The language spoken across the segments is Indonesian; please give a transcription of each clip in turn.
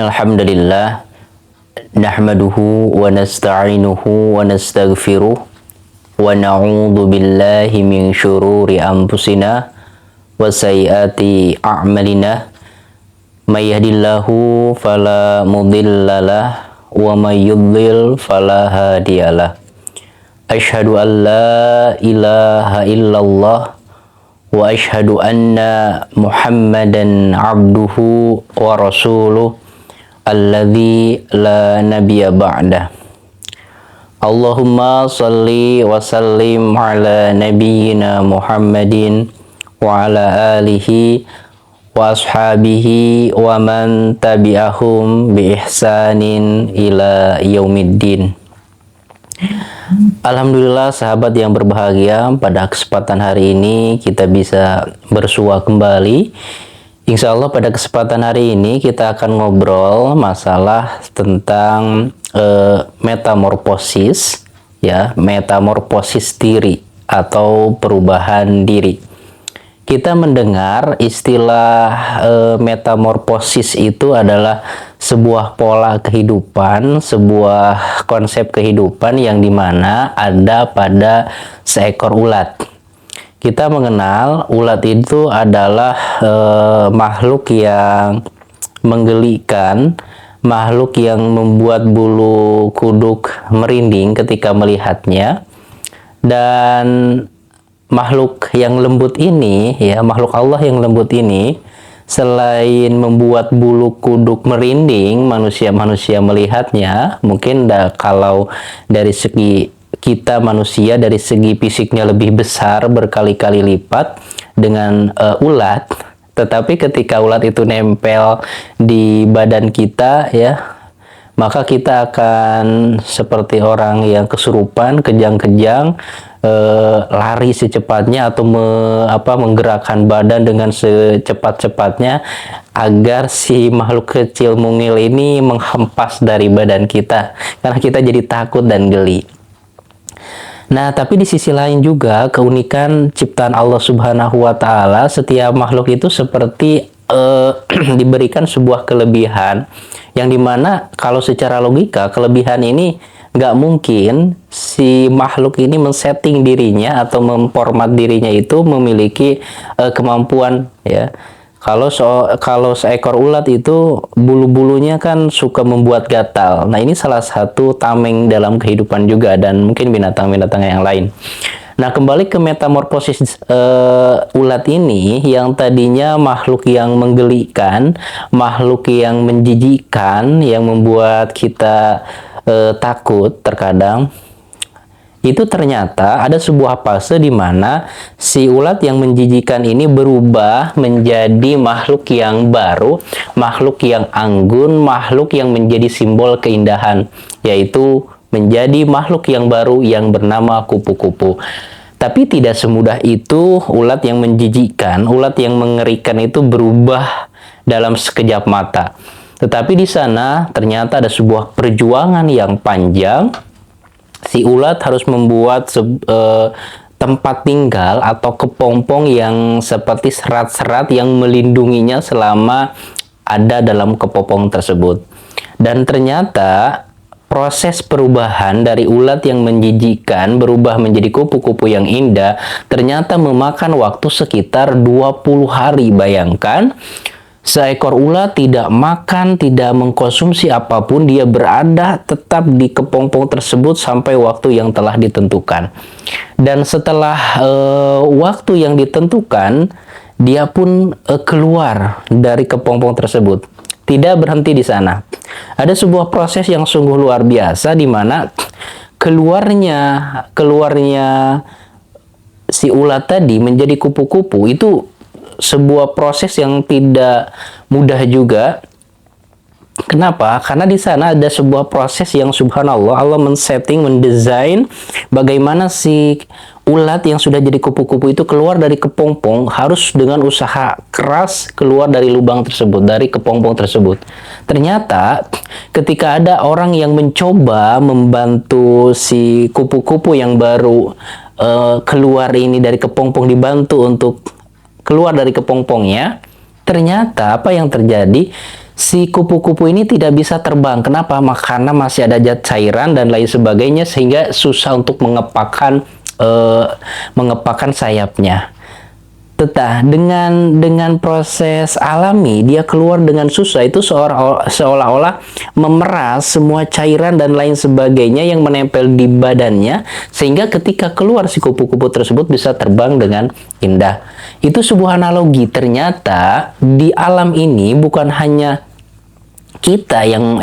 Innal hamdalillah nahmaduhu wa nasta'inuhu wa nastaghfiruh wa na'udzu billahi min syururi anfusina wa sayyiati a'malina may yahdihillahu fala mudhillalah wa may yudlil fala hadiyalah. Asyhadu an la ilaha illallah wa asyhadu anna Muhammadan abduhu wa rasuluh alladzi la nabiyya ba'dah. Allahumma salli wa sallim ala nabiyyina Muhammadin wa ala alihi wa ashabihi wa man tabi'ahum bi ihsanin ila yaumiddin. Alhamdulillah sahabat yang berbahagia, pada kesempatan hari ini kita bisa bersua kembali. Insya Allah pada kesempatan hari ini kita akan ngobrol masalah tentang metamorfosis, ya, metamorfosis diri atau perubahan diri. Kita mendengar istilah metamorfosis itu adalah sebuah pola kehidupan, sebuah konsep kehidupan yang dimana ada pada seekor ulat. Kita mengenal ulat itu adalah makhluk yang menggelikan, makhluk yang membuat bulu kuduk merinding ketika melihatnya. Dan makhluk yang lembut ini, ya, makhluk Allah yang lembut ini, selain membuat bulu kuduk merinding, manusia-manusia melihatnya, mungkin kalau dari segi kita manusia, dari segi fisiknya lebih besar berkali-kali lipat dengan ulat, tetapi ketika ulat itu nempel di badan kita, ya, maka kita akan seperti orang yang kesurupan, kejang-kejang, lari secepatnya atau menggerakkan badan dengan secepat-cepatnya agar si makhluk kecil mungil ini menghempas dari badan kita, karena kita jadi takut dan geli. Nah, tapi di sisi lain juga keunikan ciptaan Allah Subhanahu wa Ta'ala, setiap makhluk itu seperti diberikan sebuah kelebihan yang dimana kalau secara logika kelebihan ini nggak mungkin si makhluk ini men-setting dirinya atau memformat dirinya itu memiliki kemampuan, ya. Kalau seekor ulat itu bulu-bulunya kan suka membuat gatal. Nah, ini salah satu tameng dalam kehidupan juga, dan mungkin binatang-binatang yang lain. Nah, kembali ke metamorfosis ulat ini, yang tadinya makhluk yang menggelikan, makhluk yang menjijikkan, yang membuat kita takut terkadang, itu ternyata ada sebuah fase di mana si ulat yang menjijikan ini berubah menjadi makhluk yang baru, makhluk yang anggun, makhluk yang menjadi simbol keindahan, yaitu menjadi makhluk yang baru yang bernama kupu-kupu. Tapi tidak semudah itu ulat yang menjijikan, ulat yang mengerikan itu berubah dalam sekejap mata. Tetapi di sana ternyata ada sebuah perjuangan yang panjang. Si ulat harus membuat tempat tinggal atau kepompong yang seperti serat-serat yang melindunginya selama ada dalam kepompong tersebut. Dan ternyata proses perubahan dari ulat yang menjijikan berubah menjadi kupu-kupu yang indah ternyata memakan waktu sekitar 20 hari. Bayangkan, seekor ulat tidak makan, tidak mengkonsumsi apapun, dia berada tetap di kepompong tersebut sampai waktu yang telah ditentukan. Dan setelah waktu yang ditentukan, dia pun keluar dari kepompong tersebut. Tidak berhenti di sana. Ada sebuah proses yang sungguh luar biasa di mana keluarnya si ulat tadi menjadi kupu-kupu itu sebuah proses yang tidak mudah juga. Kenapa? Karena di sana ada sebuah proses yang subhanallah, Allah men-setting, mendesain bagaimana si ulat yang sudah jadi kupu-kupu itu keluar dari kepompong harus dengan usaha keras keluar dari lubang tersebut, dari kepompong tersebut. Ternyata ketika ada orang yang mencoba membantu si kupu-kupu yang baru keluar ini dari kepompong, dibantu untuk keluar dari kepompongnya, ternyata apa yang terjadi? si kupu-kupu ini tidak bisa terbang. Kenapa? Karena masih ada zat cairan dan lain sebagainya sehingga susah untuk mengepakkan sayapnya. Dengan proses alami dia keluar dengan susah, itu seolah-olah memeras semua cairan dan lain sebagainya yang menempel di badannya sehingga ketika keluar si kupu-kupu tersebut bisa terbang dengan indah. Itu sebuah analogi. Ternyata di alam ini bukan hanya kita yang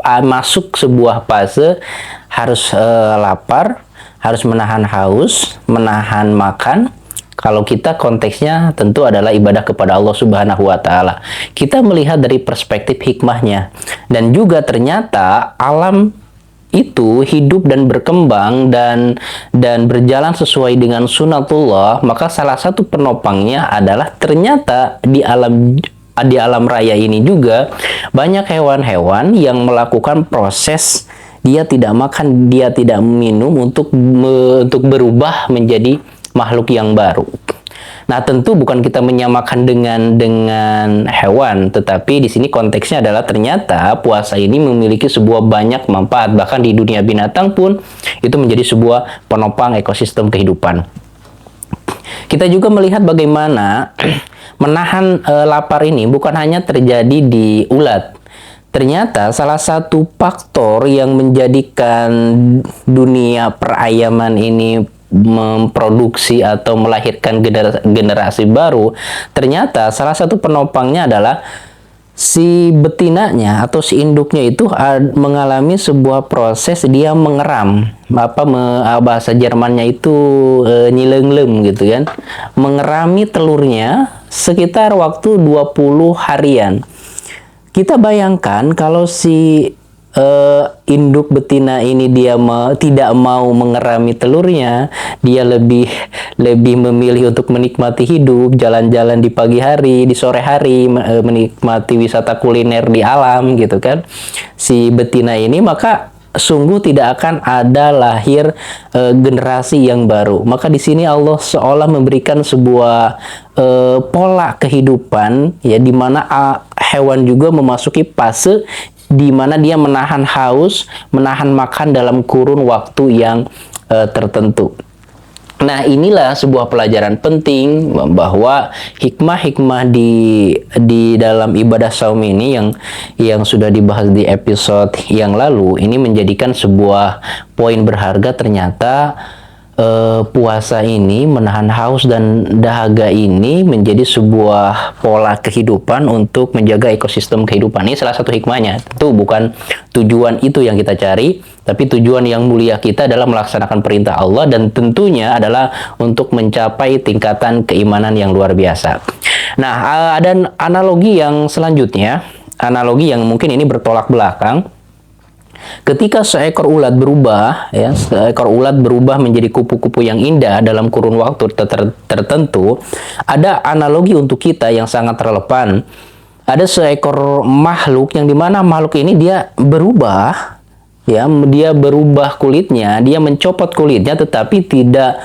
masuk sebuah fase harus lapar, harus menahan haus, menahan makan. Kalau kita konteksnya tentu adalah ibadah kepada Allah Subhanahu wa Ta'ala. Kita melihat dari perspektif hikmahnya, dan juga ternyata alam itu hidup dan berkembang dan berjalan sesuai dengan sunatullah. Maka salah satu penopangnya adalah ternyata di alam raya ini juga banyak hewan-hewan yang melakukan proses dia tidak makan, dia tidak minum untuk berubah menjadi makhluk yang baru. Nah, tentu bukan kita menyamakan dengan hewan, tetapi di sini konteksnya adalah ternyata puasa ini memiliki sebuah banyak manfaat. Bahkan di dunia binatang pun itu menjadi sebuah penopang ekosistem kehidupan. Kita juga melihat bagaimana menahan lapar ini bukan hanya terjadi di ulat. Ternyata salah satu faktor yang menjadikan dunia perayaman ini memproduksi atau melahirkan generasi baru, ternyata salah satu penopangnya adalah si betinanya atau si induknya itu mengalami sebuah proses dia mengeram, bahasa Jermannya itu nyilenglem gitu kan, mengerami telurnya sekitar waktu 20 harian. Kita bayangkan kalau si induk betina ini dia tidak mau mengerami telurnya, dia lebih memilih untuk menikmati hidup, jalan-jalan di pagi hari, di sore hari, menikmati wisata kuliner di alam gitu kan. Si betina ini maka sungguh tidak akan ada lahir generasi yang baru. Maka di sini Allah seolah memberikan sebuah pola kehidupan ya, di mana hewan juga memasuki fase di mana dia menahan haus, menahan makan dalam kurun waktu yang tertentu. Nah, inilah sebuah pelajaran penting bahwa hikmah-hikmah di dalam ibadah saum ini yang sudah dibahas di episode yang lalu ini menjadikan sebuah poin berharga. Ternyata puasa ini, menahan haus dan dahaga ini menjadi sebuah pola kehidupan untuk menjaga ekosistem kehidupan. Ini salah satu hikmahnya. Tentu bukan tujuan itu yang kita cari, tapi tujuan yang mulia kita adalah melaksanakan perintah Allah dan tentunya adalah untuk mencapai tingkatan keimanan yang luar biasa. Nah, ada analogi yang selanjutnya, analogi yang mungkin ini bertolak belakang. Ketika seekor ulat berubah menjadi kupu-kupu yang indah dalam kurun waktu tertentu, ada analogi untuk kita yang sangat relevan. Ada seekor makhluk yang dimana makhluk ini dia berubah, ya, dia berubah kulitnya, dia mencopot kulitnya, tetapi tidak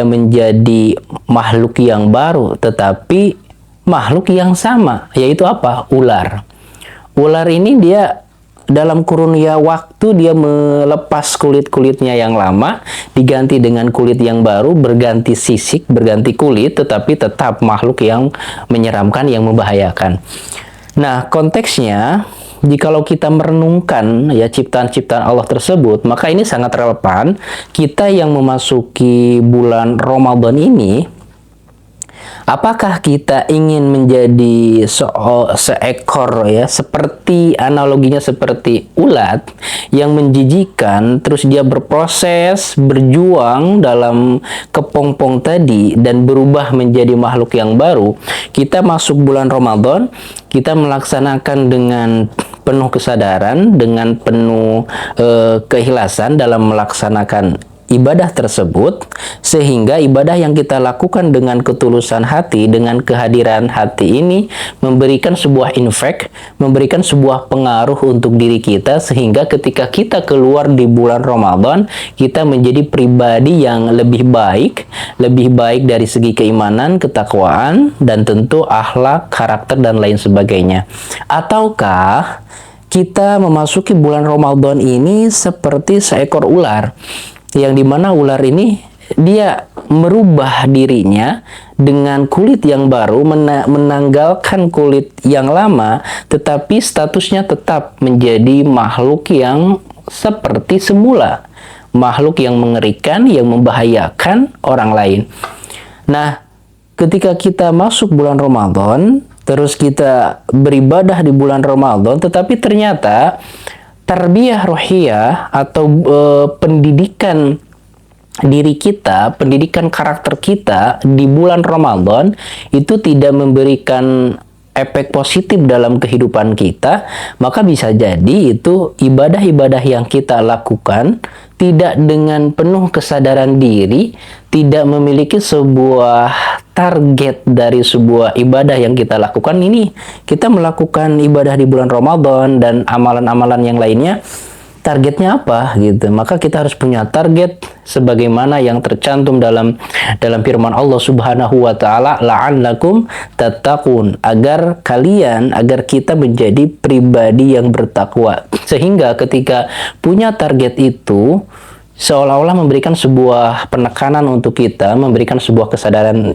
menjadi makhluk yang baru, tetapi makhluk yang sama, yaitu apa? Ular. Ular ini dia dalam kurun waktu dia melepas kulit-kulitnya yang lama, diganti dengan kulit yang baru, berganti sisik, berganti kulit, tetapi tetap makhluk yang menyeramkan, yang membahayakan. Nah, konteksnya, jikalau kita merenungkan ya ciptaan-ciptaan Allah tersebut, maka ini sangat relevan. Kita yang memasuki bulan Ramadan ini, apakah kita ingin menjadi seekor ya, seperti analoginya seperti ulat yang menjijikan, terus dia berproses, berjuang dalam kepompong tadi dan berubah menjadi makhluk yang baru. Kita masuk bulan Ramadan, kita melaksanakan dengan penuh kesadaran, dengan penuh keikhlasan dalam melaksanakan ibadah tersebut, sehingga ibadah yang kita lakukan dengan ketulusan hati, dengan kehadiran hati ini memberikan sebuah impact, memberikan sebuah pengaruh untuk diri kita, sehingga ketika kita keluar di bulan Ramadan, kita menjadi pribadi yang lebih baik dari segi keimanan, ketakwaan, dan tentu akhlak, karakter, dan lain sebagainya. Ataukah kita memasuki bulan Ramadan ini seperti seekor ular, yang dimana ular ini dia merubah dirinya dengan kulit yang baru, menanggalkan kulit yang lama, tetapi statusnya tetap menjadi makhluk yang seperti semula, makhluk yang mengerikan, yang membahayakan orang lain. Nah, ketika kita masuk bulan Ramadan, terus kita beribadah di bulan Ramadan, tetapi ternyata tarbiyah rohiyah atau pendidikan diri kita, pendidikan karakter kita di bulan Ramadan itu tidak memberikan efek positif dalam kehidupan kita, maka bisa jadi itu ibadah-ibadah yang kita lakukan tidak dengan penuh kesadaran diri, tidak memiliki sebuah target dari sebuah ibadah yang kita lakukan. Ini kita melakukan ibadah di bulan Ramadan dan amalan-amalan yang lainnya, targetnya apa gitu. Maka kita harus punya target sebagaimana yang tercantum dalam firman Allah Subhanahu wa taala, la'allakum tattaqun, agar kita menjadi pribadi yang bertakwa. Sehingga ketika punya target itu seolah-olah memberikan sebuah penekanan untuk kita, memberikan sebuah kesadaran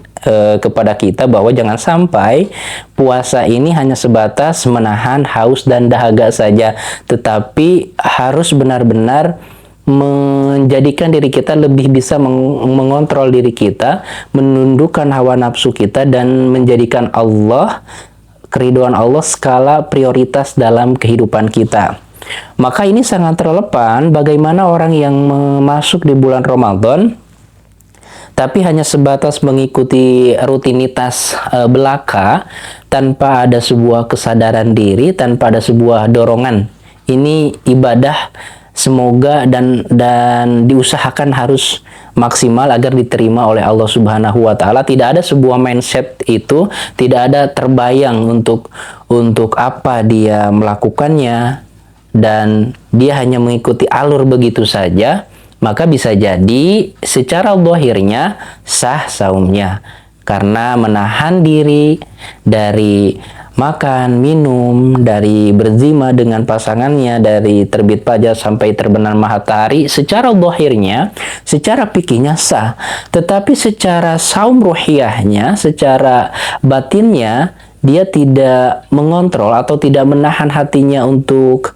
kepada kita bahwa jangan sampai puasa ini hanya sebatas menahan haus dan dahaga saja, tetapi harus benar-benar menjadikan diri kita lebih bisa mengontrol diri kita, menundukkan hawa nafsu kita, dan menjadikan Allah, keridhaan Allah, skala prioritas dalam kehidupan kita. Maka ini sangat relevan bagaimana orang yang masuk di bulan Ramadan tapi hanya sebatas mengikuti rutinitas belaka tanpa ada sebuah kesadaran diri, tanpa ada sebuah dorongan. Ini ibadah semoga dan diusahakan harus maksimal agar diterima oleh Allah Subhanahu wa taala. Tidak ada sebuah mindset itu, tidak ada terbayang untuk apa dia melakukannya, dan dia hanya mengikuti alur begitu saja, maka bisa jadi secara zahirnya sah saumnya karena menahan diri dari makan, minum, dari berzina dengan pasangannya, dari terbit fajar sampai terbenam matahari. Secara zahirnya, secara fikihnya sah, tetapi secara saum ruhiyahnya, secara batinnya, dia tidak mengontrol atau tidak menahan hatinya untuk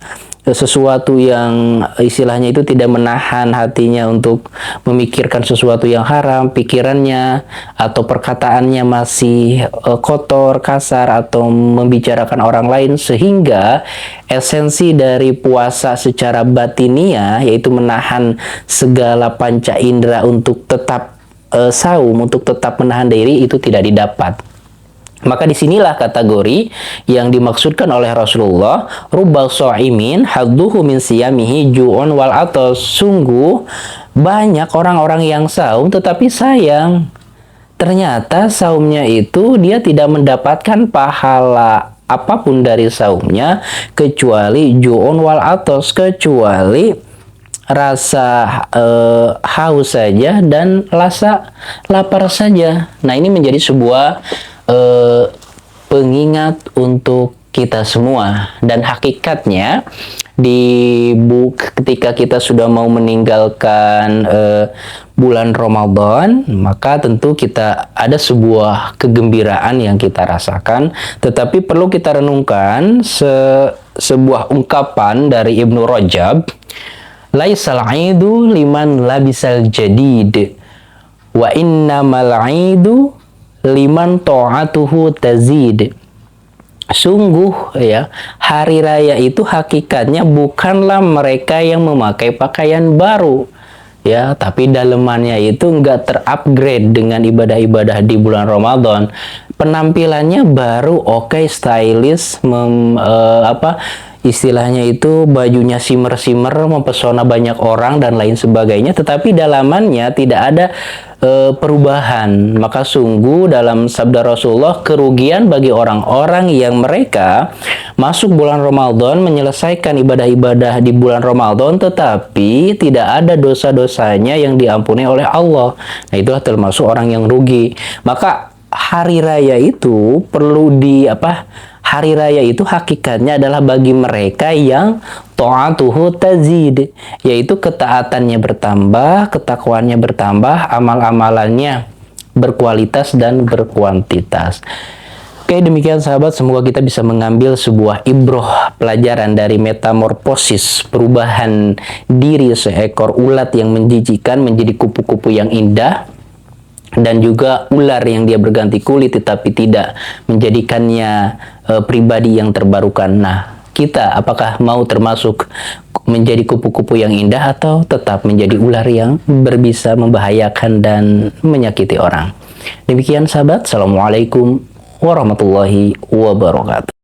sesuatu yang istilahnya itu, tidak menahan hatinya untuk memikirkan sesuatu yang haram, pikirannya atau perkataannya masih kotor, kasar, atau membicarakan orang lain, sehingga esensi dari puasa secara batiniah, yaitu menahan segala panca indera untuk tetap saum, untuk tetap menahan diri, itu tidak didapat. Maka disinilah kategori yang dimaksudkan oleh Rasulullah, rubbal sha'imin hadduhu min siyamihi ju'un wal atas. Sungguh banyak orang-orang yang saum tetapi sayang, ternyata saumnya itu dia tidak mendapatkan pahala apapun dari saumnya kecuali ju'un wal atas, kecuali rasa haus saja dan rasa lapar saja. Nah, ini menjadi sebuah pengingat untuk kita semua. Dan hakikatnya ketika kita sudah mau meninggalkan bulan Ramadan, maka tentu kita ada sebuah kegembiraan yang kita rasakan, tetapi perlu kita renungkan sebuah ungkapan dari Ibnu Rajab, laisal aidu liman labisal jadid wa innamal aidu liman ta'atuhu tazid. Sungguh ya, hari raya itu hakikatnya bukanlah mereka yang memakai pakaian baru ya, tapi dalemannya itu enggak terupgrade dengan ibadah-ibadah di bulan Ramadan. Penampilannya baru, oke, stylish, istilahnya itu bajunya simmer-simmer, mempesona banyak orang dan lain sebagainya, tetapi dalamannya tidak ada perubahan. Maka sungguh dalam sabda Rasulullah, kerugian bagi orang-orang yang mereka masuk bulan Ramadan, menyelesaikan ibadah-ibadah di bulan Ramadan, tetapi tidak ada dosa-dosanya yang diampuni oleh Allah. Nah, itulah termasuk orang yang rugi. Maka hari raya itu perlu hari raya itu hakikatnya adalah bagi mereka yang ta'atuhu tazid, yaitu ketaatannya bertambah, ketakwaannya bertambah, amal-amalannya berkualitas dan berkuantitas. Oke, demikian sahabat, semoga kita bisa mengambil sebuah ibroh pelajaran dari metamorfosis, perubahan diri seekor ulat yang menjijikan menjadi kupu-kupu yang indah, dan juga ular yang dia berganti kulit tetapi tidak menjadikannya pribadi yang terbarukan. Nah, kita apakah mau termasuk menjadi kupu-kupu yang indah atau tetap menjadi ular yang berbisa membahayakan dan menyakiti orang? Demikian sahabat, assalamualaikum warahmatullahi wabarakatuh.